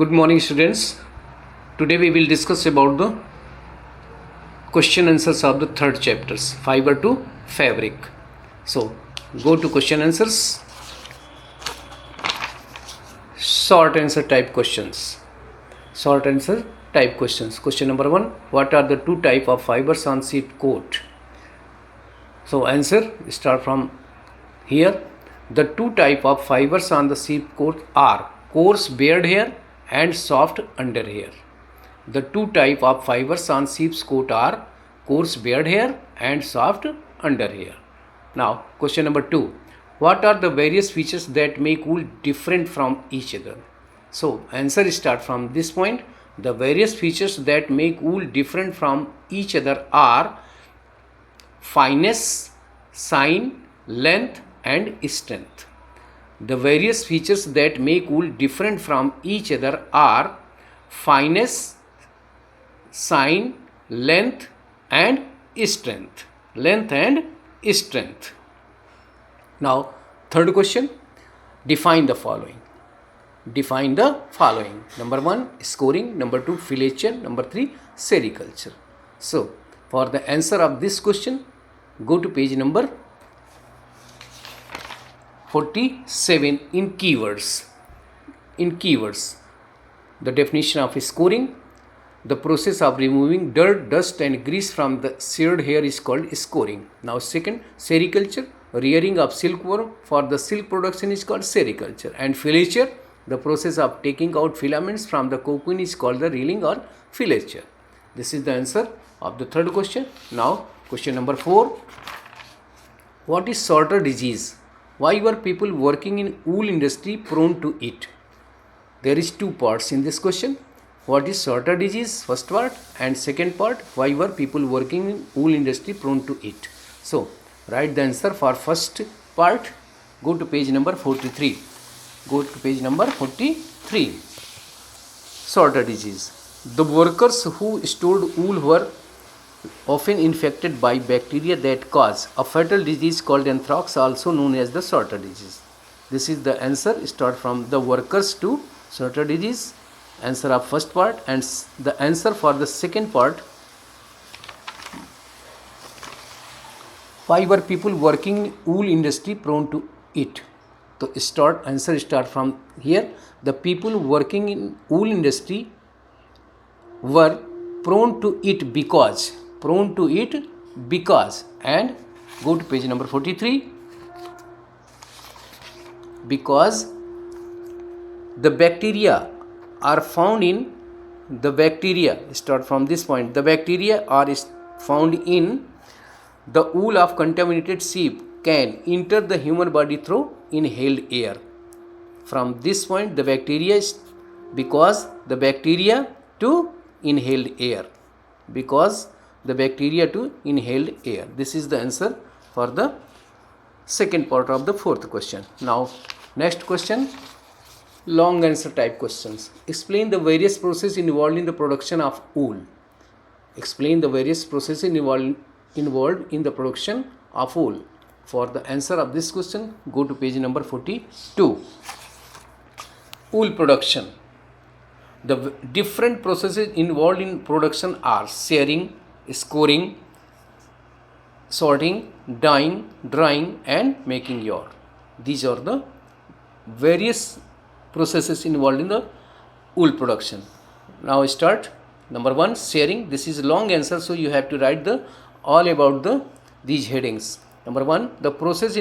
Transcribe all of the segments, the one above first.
Good morning, students. Today we will discuss about the question answers of the third chapters, fiber to fabric. So, go to question answers. Short answer type questions. Short answer type questions. Question number 1. What are the two type of fibers on sheet coat? So, answer start from here. The two type of fibers on the sheet coat are coarse beard hair and soft under hair. The two type of fibers on sheep's coat are coarse beard hair and soft under hair. Now, question number 2. What are the various features that make wool different from each other? So, answer start from this point. The various features that make wool different from each other are fineness, shine, length and strength. The various features that make wool different from each other are fineness, shine, length and strength. Length and strength. Now, third question. Define the following. Define the following. Number 1, scoring. Number 2, filature. Number 3, sericulture. So, for the answer of this question, go to page number 47 in keywords. In keywords, the definition of scoring. The process of removing dirt, dust and grease from the sheared hair is called scoring. Now second, sericulture, rearing of silkworm for the silk production is called sericulture. And filature, the process of taking out filaments from the cocoon is called the reeling or filature. This is the answer of the third question. Now question number 4. What is sorter disease? Why were people working in wool industry prone to it? There is two parts in this question. What is sorter disease? First part, and second part, why were people working in wool industry prone to it? So, write the answer for first part. Go to page number 43. Go to page number 43. Sorter disease. The workers who stored wool were often infected by bacteria that cause a fatal disease called anthrax, also known as the sorter disease. This is the answer. Start from the workers to sorter disease. Answer of first part, and the answer for the second part. Why were people working in wool industry prone to it? So answer start from here. The people working in wool industry were prone to it because and go to page number 43. Because the bacteria are found in start from this point. The bacteria are found in the wool of contaminated sheep can enter the human body through inhaled air. From this point, the bacteria to inhaled air. This is the answer for the second part of the fourth question. Now, next question. Long answer type questions. Explain the various processes involved in the production of wool. Explain the various processes involved in the production of wool. For the answer of this question, go to page number 42. Wool production. The different processes involved in production are shearing, scoring, sorting, dyeing, drying and making yarn. These are the various processes involved in the wool production. Now start. Number 1, shearing. This is long answer, so you have to write all about these headings. Number 1, the process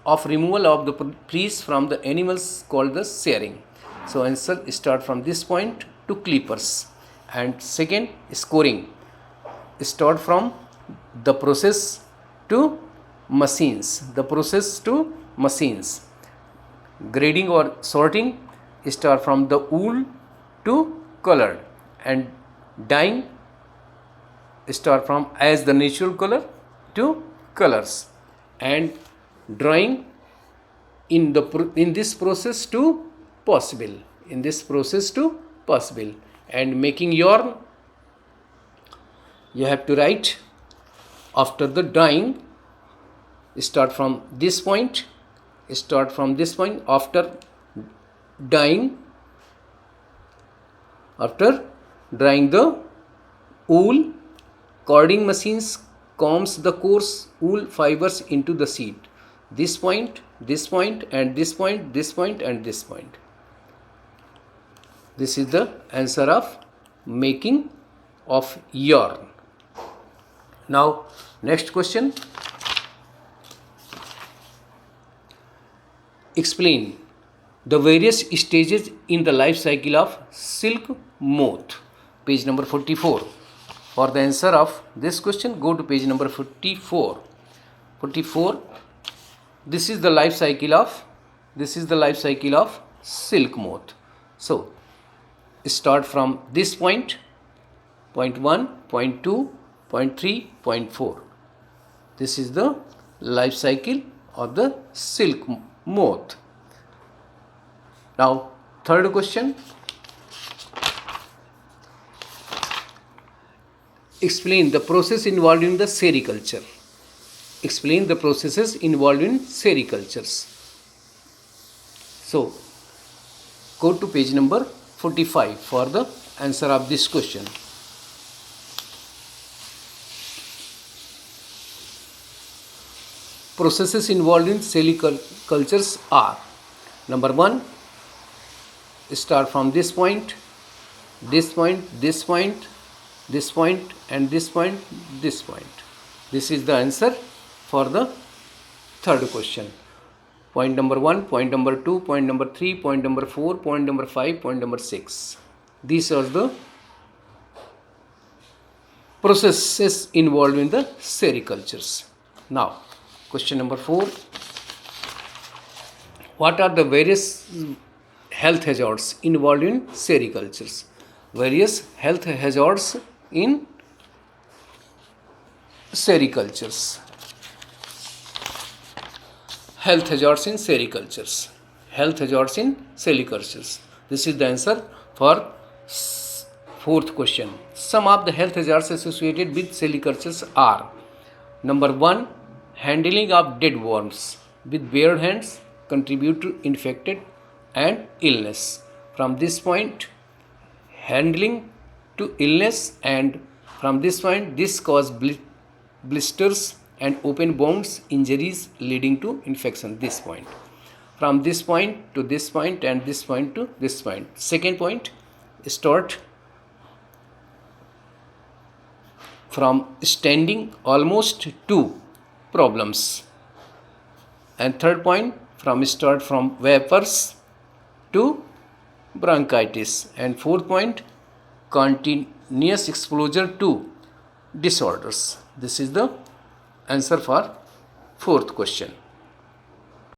of removal of the fleece from the animals called the shearing. So answer start from this point to clippers. And second, scoring. Start from the process to machines. Grading or sorting, start from the wool to colored, and dyeing, start from as the natural color to colors, and drying in this process to possible, and making yarn. You have to write after the dyeing. Start from this point. After dyeing, After drying the wool, cording machines combs the coarse wool fibers into the sheet. This point, this point, and this point, this point, and this point. This is the answer of making of yarn. Now, next question. Explain the various stages in the life cycle of silk moth. Page number 44. For the answer of this question, go to page number 44. 44. This is the life cycle of silk moth. So, start from this point, point 1, point 2, point 3, point 4. This is the life cycle of the silk moth. Now, third question. Explain the process involved in the sericulture. Explain the processes involved in sericultures. So, go to page number 45 for the answer of this question. Processes involved in sericultures are: number 1, start from this point, this point, this point, this point, and this point, this point. This is the answer for the third question. Point number 1, point number 2, point number 3, point number 4, point number 5, point number 6. These are the processes involved in the sericultures. Now, question number 4. What are the various health hazards involved in sericultures? Various health hazards in sericultures. Health hazards in sericultures. Health hazards in sericultures. This is the answer for fourth question. Some of the health hazards associated with sericultures are: number 1, handling of dead worms with bare hands contribute to infected and illness. From this point, handling to illness, and from this point, this cause blisters and open wounds, injuries leading to infection. This point. From this point to this point, and this point to this point. Second point, start from standing almost to problems. And third point, start from vapors to bronchitis. And fourth point, continuous exposure to disorders. This is the answer for fourth question.